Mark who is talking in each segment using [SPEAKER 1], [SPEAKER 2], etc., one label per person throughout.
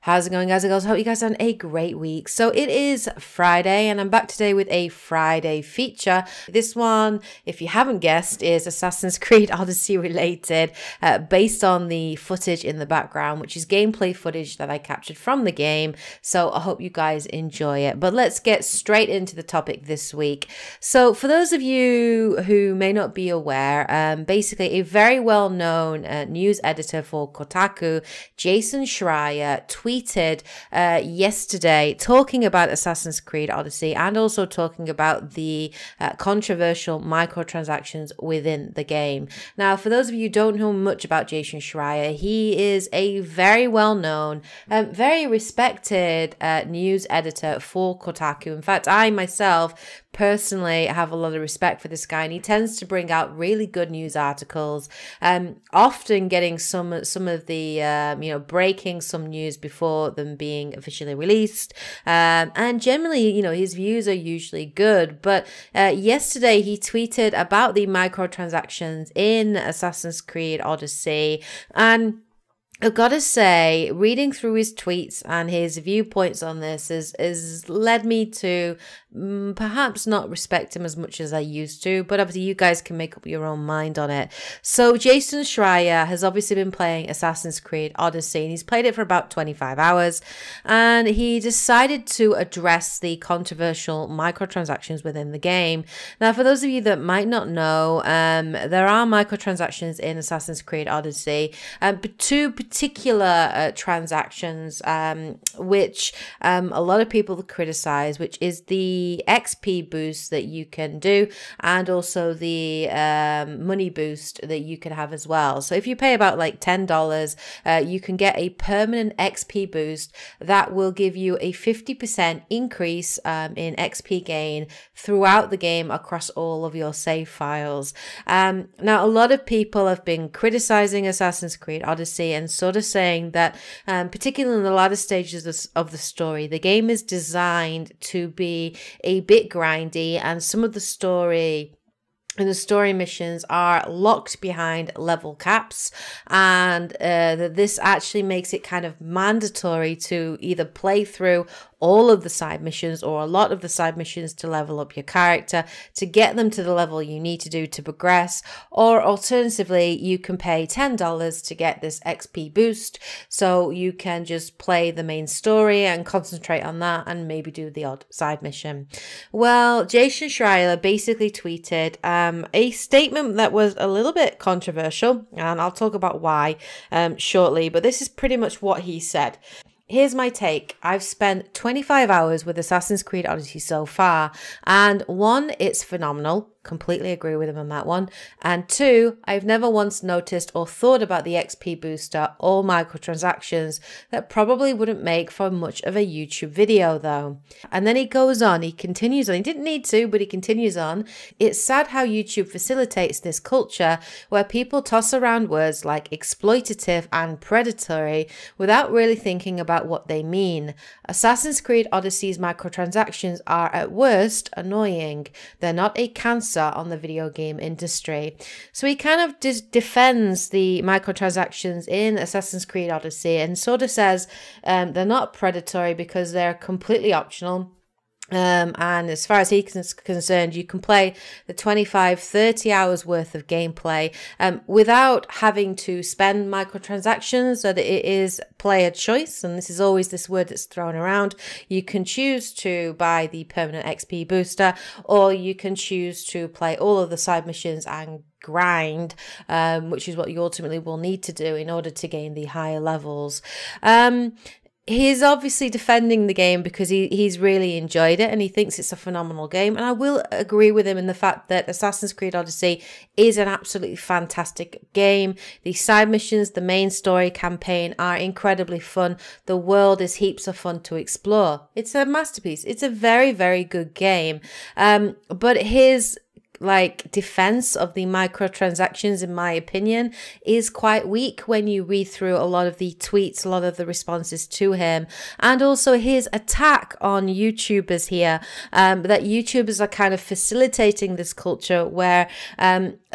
[SPEAKER 1] How's it going, guys and girls? Hope you guys had a great week. So it is Friday and I'm back today with a Friday feature. This one, if you haven't guessed, is Assassin's Creed Odyssey related, based on the footage in the background, which is gameplay footage that I captured from the game. So I hope you guys enjoy it. But let's get straight into the topic this week. So for those of you who may not be aware, basically a very well-known news editor for Kotaku, Jason Schreier, tweeted yesterday talking about Assassin's Creed Odyssey and also talking about the controversial microtransactions within the game. Now, for those of you who don't know much about Jason Schreier, he is a very well-known, very respected news editor for Kotaku. In fact, I myself personally have a lot of respect for this guy, and he tends to bring out really good news articles, often getting some of the breaking some news before them being officially released, and generally his views are usually good. But yesterday he tweeted about the microtransactions in Assassin's Creed Odyssey, and I've got to say, reading through his tweets and his viewpoints on this has led me to perhaps not respect him as much as I used to, but obviously you guys can make up your own mind on it. So Jason Schreier has obviously been playing Assassin's Creed Odyssey, and he's played it for about 25 hours, and he decided to address the controversial microtransactions within the game. Now, for those of you that might not know, there are microtransactions in Assassin's Creed Odyssey, but two particular transactions which a lot of people criticize, which is the XP boost that you can do and also the money boost that you can have as well. So if you pay about like $10, you can get a permanent XP boost that will give you a 50% increase in XP gain throughout the game across all of your save files. Now, a lot of people have been criticizing Assassin's Creed Odyssey and sort of saying that, particularly in the latter stages of the story, the game is designed to be a bit grindy, and some of the story and the story missions are locked behind level caps, and this actually makes it kind of mandatory to either play through all of the side missions or a lot of the side missions to level up your character to get them to the level you need to do to progress, or alternatively you can pay $10 to get this XP boost so you can just play the main story and concentrate on that and maybe do the odd side mission. Well, Jason Schreier basically tweeted a statement that was a little bit controversial, and I'll talk about why shortly, but this is pretty much what he said. Here's my take. I've spent 25 hours with Assassin's Creed Odyssey so far, and one, it's phenomenal. Completely agree with him on that one. And two, I've never once noticed or thought about the XP booster or microtransactions. That probably wouldn't make for much of a YouTube video though. And then he goes on, he continues on, he didn't need to, but he continues on. It's sad how YouTube facilitates this culture where people toss around words like exploitative and predatory without really thinking about what they mean. Assassin's Creed Odyssey's microtransactions are at worst annoying. They're not a cancer on the video game industry. So he kind of defends the microtransactions in Assassin's Creed Odyssey and sort of says they're not predatory because they're completely optional. And as far as he's concerned, you can play the 25-30 hours worth of gameplay without having to spend microtransactions, so that it is player choice. And this is always this word that's thrown around. You can choose to buy the permanent XP booster, or you can choose to play all of the side missions and grind, which is what you ultimately will need to do in order to gain the higher levels. He's obviously defending the game because he's really enjoyed it and he thinks it's a phenomenal game. And I will agree with him in the fact that Assassin's Creed Odyssey is an absolutely fantastic game. The side missions, the main story campaign are incredibly fun. The world is heaps of fun to explore. It's a masterpiece. It's a very, very good game. But his defense of the microtransactions, in my opinion, is quite weak when you read through a lot of the tweets, a lot of the responses to him, and also his attack on YouTubers here, that YouTubers are kind of facilitating this culture where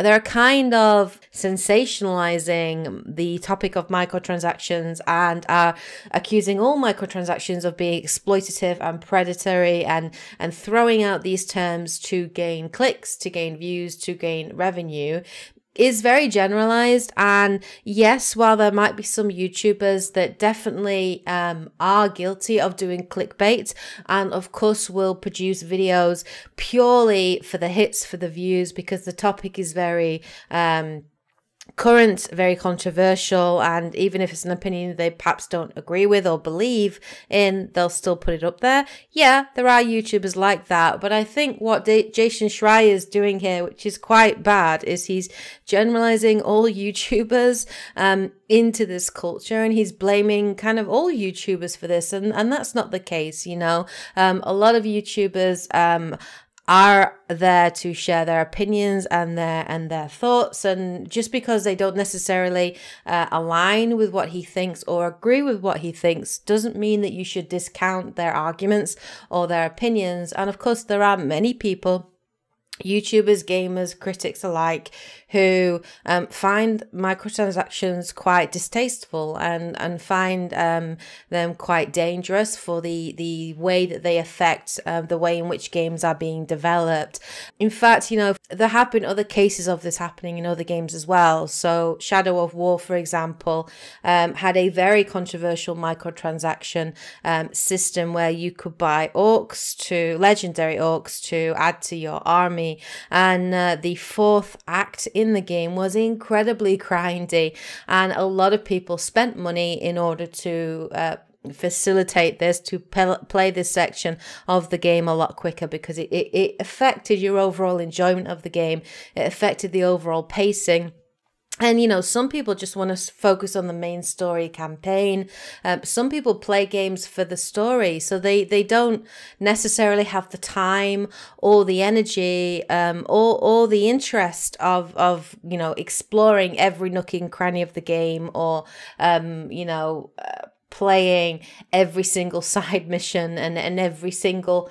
[SPEAKER 1] they're kind of sensationalizing the topic of microtransactions and are accusing all microtransactions of being exploitative and predatory, and throwing out these terms to gain clicks, to gain views, to gain revenue, is very generalized. And yes, while there might be some YouTubers that definitely are guilty of doing clickbait, and of course will produce videos purely for the hits, for the views, because the topic is very current, very controversial, and even if it's an opinion they perhaps don't agree with or believe in, they'll still put it up there. Yeah, there are YouTubers like that, but I think what Jason Schreier is doing here, which is quite bad, is he's generalizing all YouTubers into this culture, and he's blaming kind of all YouTubers for this, and that's not the case. You know, a lot of YouTubers are there to share their opinions and their thoughts, and just because they don't necessarily align with what he thinks or agree with what he thinks doesn't mean that you should discount their arguments or their opinions. And of course there are many people, YouTubers, gamers, critics alike, who find microtransactions quite distasteful and find them quite dangerous for the way that they affect the way in which games are being developed. In fact, you know, there have been other cases of this happening in other games as well. So Shadow of War, for example, had a very controversial microtransaction system where you could buy legendary orcs to add to your army. And the fourth act in the game was incredibly grindy, and a lot of people spent money in order to facilitate this, to play this section of the game a lot quicker, because it affected your overall enjoyment of the game. It affected the overall pacing. And, you know, some people just want to focus on the main story campaign. Some people play games for the story, so they don't necessarily have the time or the energy or the interest of you know, exploring every nook and cranny of the game, or you know, playing every single side mission and every single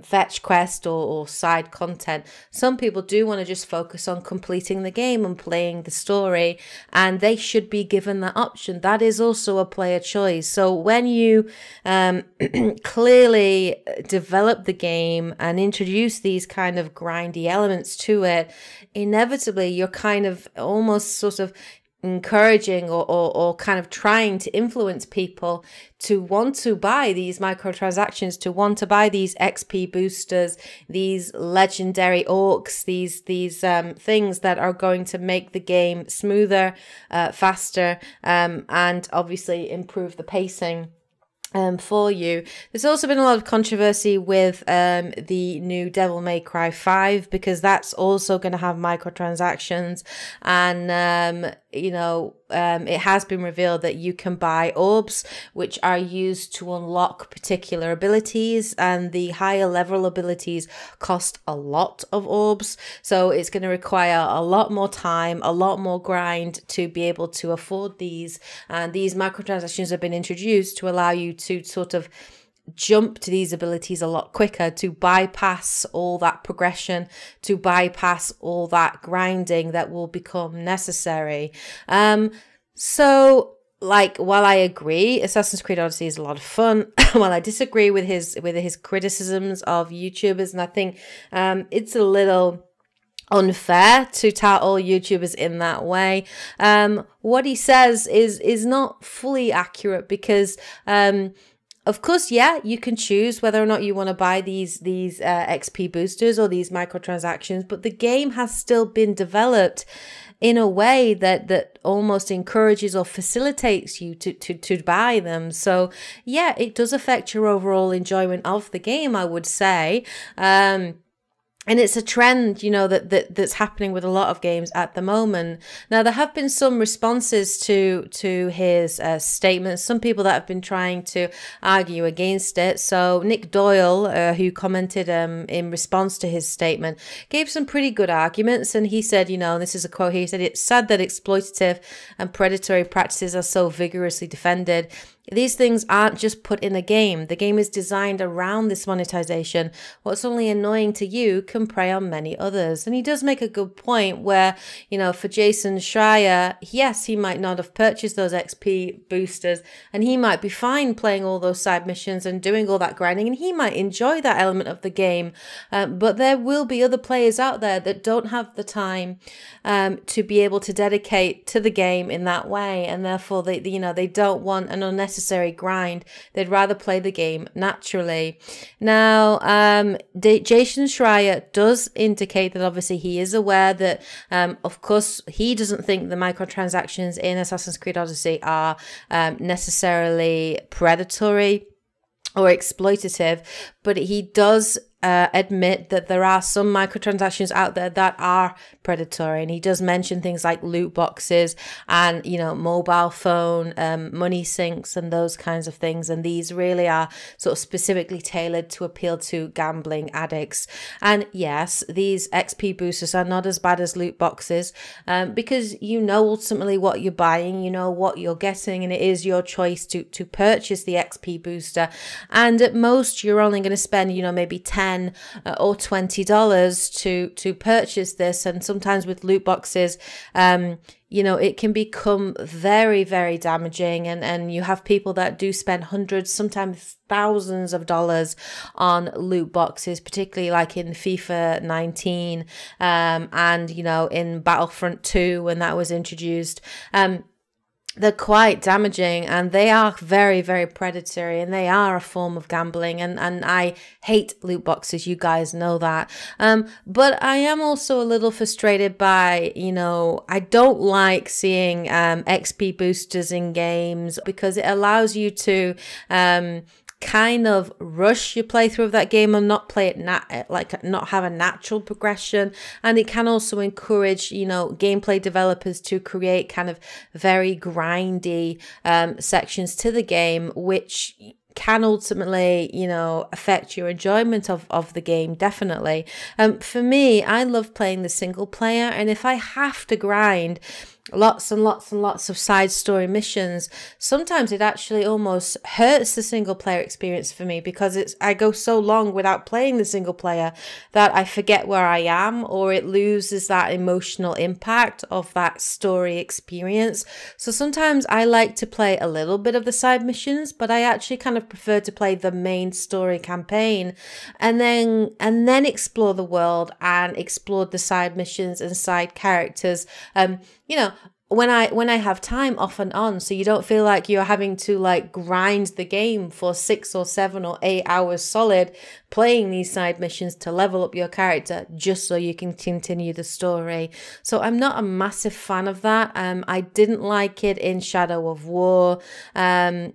[SPEAKER 1] fetch quest or side content. Some people do want to just focus on completing the game and playing the story, and they should be given that option. That is also a player choice. So when you clearly develop the game and introduce these kind of grindy elements to it, inevitably you're kind of almost sort of encouraging or kind of trying to influence people to want to buy these microtransactions, to want to buy these XP boosters, these legendary orcs, these things that are going to make the game smoother, faster, and obviously improve the pacing for you. There's also been a lot of controversy with the new Devil May Cry 5, because that's also going to have microtransactions, and you know, it has been revealed that you can buy orbs which are used to unlock particular abilities, and the higher level abilities cost a lot of orbs, so it's going to require a lot more time, a lot more grind to be able to afford these. And these microtransactions have been introduced to allow you to sort of jump to these abilities a lot quicker, to bypass all that progression, to bypass all that grinding that will become necessary. So, like, while I agree Assassin's Creed Odyssey is a lot of fun, while I disagree with his criticisms of YouTubers, and I think it's a little unfair to tout all YouTubers in that way, what he says is not fully accurate, because of course, yeah, you can choose whether or not you want to buy these XP boosters or these microtransactions, but the game has still been developed in a way that almost encourages or facilitates you to buy them. So yeah, it does affect your overall enjoyment of the game, I would say. And it's a trend, you know, that's happening with a lot of games at the moment. Now, there have been some responses to his statements, some people that have been trying to argue against it. So Nick Doyle, who commented in response to his statement, gave some pretty good arguments. And he said, you know, this is a quote, he said, "It's sad that exploitative and predatory practices are so vigorously defended these things aren't just put in a game. The game is designed around this monetization. What's only annoying to you can prey on many others. And he does make a good point where, you know, for Jason Schreier, yes, he might not have purchased those XP boosters and he might be fine playing all those side missions and doing all that grinding, and he might enjoy that element of the game. But there will be other players out there that don't have the time to be able to dedicate to the game in that way, and therefore they don't want an unnecessary grind. They'd rather play the game naturally. Now, Jason Schreier does indicate that obviously he is aware that, of course, he doesn't think the microtransactions in Assassin's Creed Odyssey are necessarily predatory or exploitative, but he does admit that there are some microtransactions out there that are predatory, and he does mention things like loot boxes and, you know, mobile phone money sinks and those kinds of things, and these really are sort of specifically tailored to appeal to gambling addicts. And yes, these XP boosters are not as bad as loot boxes, because you know ultimately what you're buying, you know what you're getting, and it is your choice to purchase the XP booster. And at most you're only going to spend, you know, maybe $10 or $20 to purchase this. And sometimes with loot boxes, you know, it can become very, very damaging, and you have people that do spend hundreds, sometimes thousands of dollars on loot boxes, particularly like in FIFA 19 and, you know, in Battlefront 2 when that was introduced. They're quite damaging, and they are very, very predatory, and they are a form of gambling, and I hate loot boxes, you guys know that. But I am also a little frustrated by, you know, I don't like seeing XP boosters in games, because it allows you to kind of rush your playthrough of that game and not play it not have a natural progression. And it can also encourage, you know, gameplay developers to create kind of very grindy sections to the game, which can ultimately, you know, affect your enjoyment of the game, definitely. For me, I love playing the single player, and if I have to grind lots and lots and lots of side story missions, sometimes it actually almost hurts the single player experience for me, because I go so long without playing the single player that I forget where I am, or it loses that emotional impact of that story experience. So sometimes I like to play a little bit of the side missions, but I actually kind of prefer to play the main story campaign and then explore the world and explore the side missions and side characters. You know, when I have time off and on, so you don't feel like you're having to like grind the game for 6 or 7 or 8 hours solid playing these side missions to level up your character just so you can continue the story. So I'm not a massive fan of that. I didn't like it in Shadow of War. I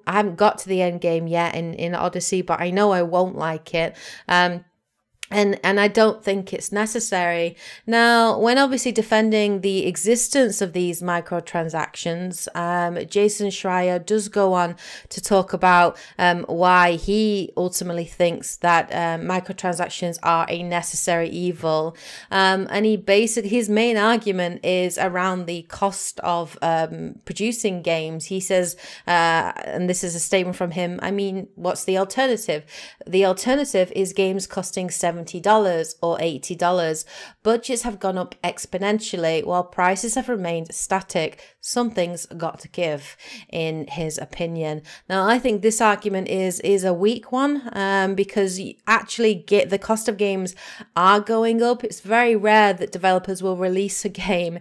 [SPEAKER 1] haven't got to the end game yet in Odyssey, but I know I won't like it. And I don't think it's necessary. Now, when obviously defending the existence of these microtransactions, Jason Schreier does go on to talk about why he ultimately thinks that microtransactions are a necessary evil. And his main argument is around the cost of producing games. He says, and this is a statement from him, I mean, what's the alternative? The alternative is games costing $70 or $80. Budgets have gone up exponentially while prices have remained static. Something's got to give, in his opinion. Now, I think this argument is a weak one, because actually the cost of games are going up. It's very rare that developers will release a game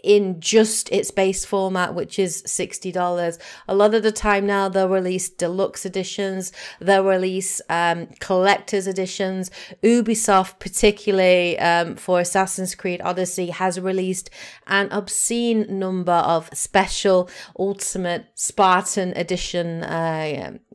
[SPEAKER 1] in just its base format, which is $60. A lot of the time now they'll release deluxe editions, they'll release collector's editions. Ubisoft, particularly for Assassin's Creed Odyssey, has released an obscene number of special Ultimate Spartan edition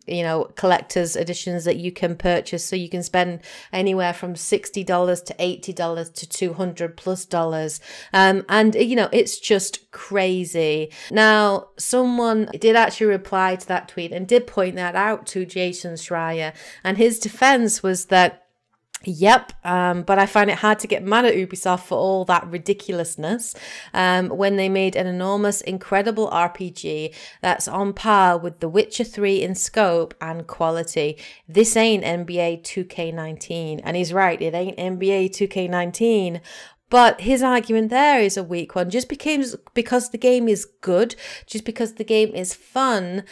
[SPEAKER 1] you know, collector's editions that you can purchase. So you can spend anywhere from $60 to $80 to $200+. And, you know, it's just crazy. Now, someone did actually reply to that tweet and did point that out to Jason Schreier. And his defense was that Yep, but I find it hard to get mad at Ubisoft for all that ridiculousness when they made an enormous, incredible RPG that's on par with The Witcher 3 in scope and quality. This ain't NBA 2K19, and he's right, it ain't NBA 2K19. But his argument there is a weak one. Just because the game is good, just because the game is fun,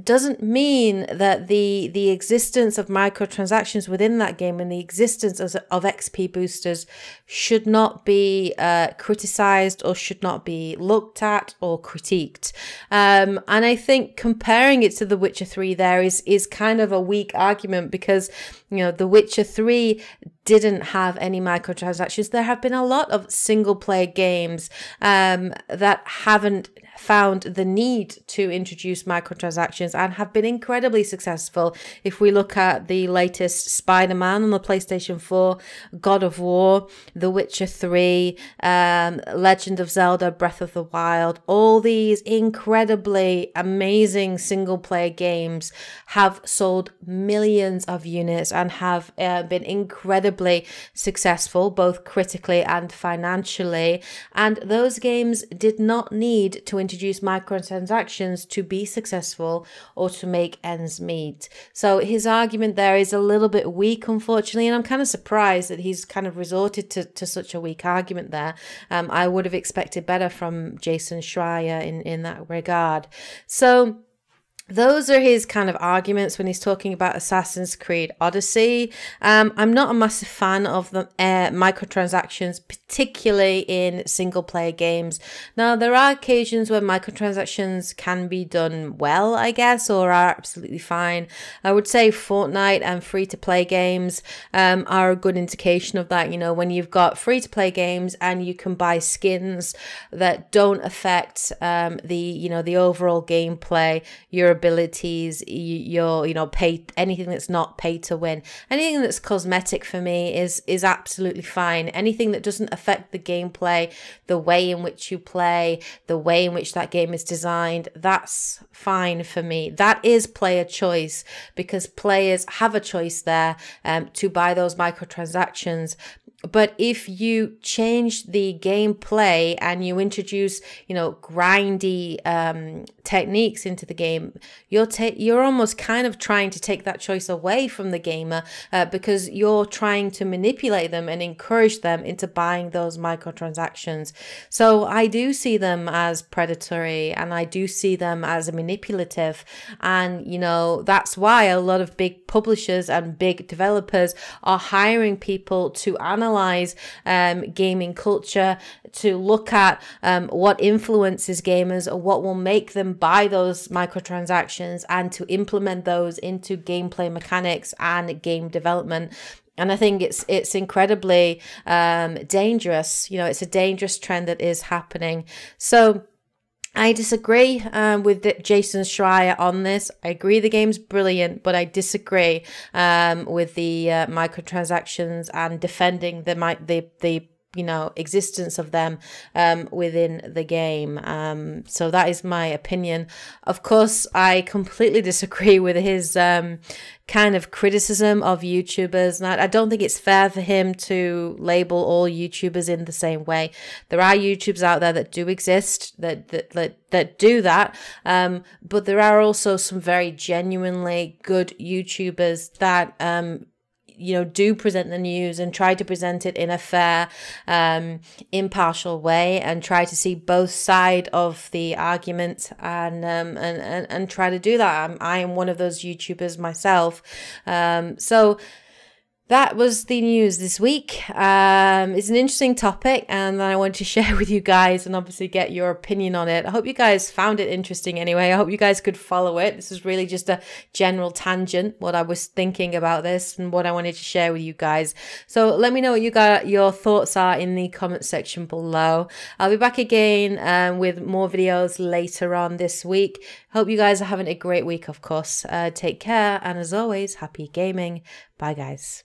[SPEAKER 1] doesn't mean that the existence of microtransactions within that game and the existence of XP boosters should not be criticized or should not be looked at or critiqued. And I think comparing it to The Witcher 3 there is kind of a weak argument because, you know, The Witcher 3 didn't have any microtransactions. There have been a lot of single player games that haven't found the need to introduce microtransactions and have been incredibly successful. If we look at the latest Spider-Man on the PlayStation 4, God of War, The Witcher 3, Legend of Zelda, Breath of the Wild, all these incredibly amazing single player games have sold millions of units and have been incredibly successful, both critically and financially. And those games did not need to introduce microtransactions to be successful or to make ends meet. So his argument there is a little bit weak, unfortunately, and I'm kind of surprised that he's kind of resorted to such a weak argument there. I would have expected better from Jason Schreier in that regard. So those are his kind of arguments when he's talking about Assassin's Creed Odyssey. I'm not a massive fan of the microtransactions, particularly in single player games. Now, there are occasions where microtransactions can be done well, I guess, or are absolutely fine. I would say Fortnite and free-to-play games are a good indication of that. You know, when you've got free-to-play games and you can buy skins that don't affect the overall gameplay, your abilities, pay, anything that's not pay to win, anything that's cosmetic for me is absolutely fine. Anything that doesn't affect the gameplay, the way in which you play, the way in which that game is designed, that's fine for me. That is player choice, because players have a choice there to buy those microtransactions. But if you change the gameplay and you introduce, grindy techniques into the game, you're almost kind of trying to take that choice away from the gamer because you're trying to manipulate them and encourage them into buying those microtransactions. So I do see them as predatory, and I do see them as manipulative. And, that's why a lot of big publishers and big developers are hiring people to analyze gaming culture, to look at what influences gamers or what will make them buy those microtransactions, and to implement those into gameplay mechanics and game development. And I think it's incredibly dangerous. It's a dangerous trend that is happening. So I disagree with Jason Schreier on this. I agree the game's brilliant, but I disagree with the microtransactions and defending the existence of them within the game. So that is my opinion. Of course, I completely disagree with his kind of criticism of YouTubers. And I don't think it's fair for him to label all YouTubers in the same way. There are YouTubers out there that do exist, that do that. But there are also some very genuinely good YouTubers that do present the news and try to present it in a fair, impartial way, and try to see both sides of the argument and try to do that. I am one of those YouTubers myself. So that was the news this week. It's an interesting topic, and I wanted to share with you guys and obviously get your opinion on it. I hope you guys found it interesting anyway. I hope you guys could follow it. This is really just a general tangent, what I was thinking about this and what I wanted to share with you guys. So let me know what your thoughts are in the comment section below. I'll be back again with more videos later on this week. Hope you guys are having a great week, of course. Take care, and as always, happy gaming. Bye, guys.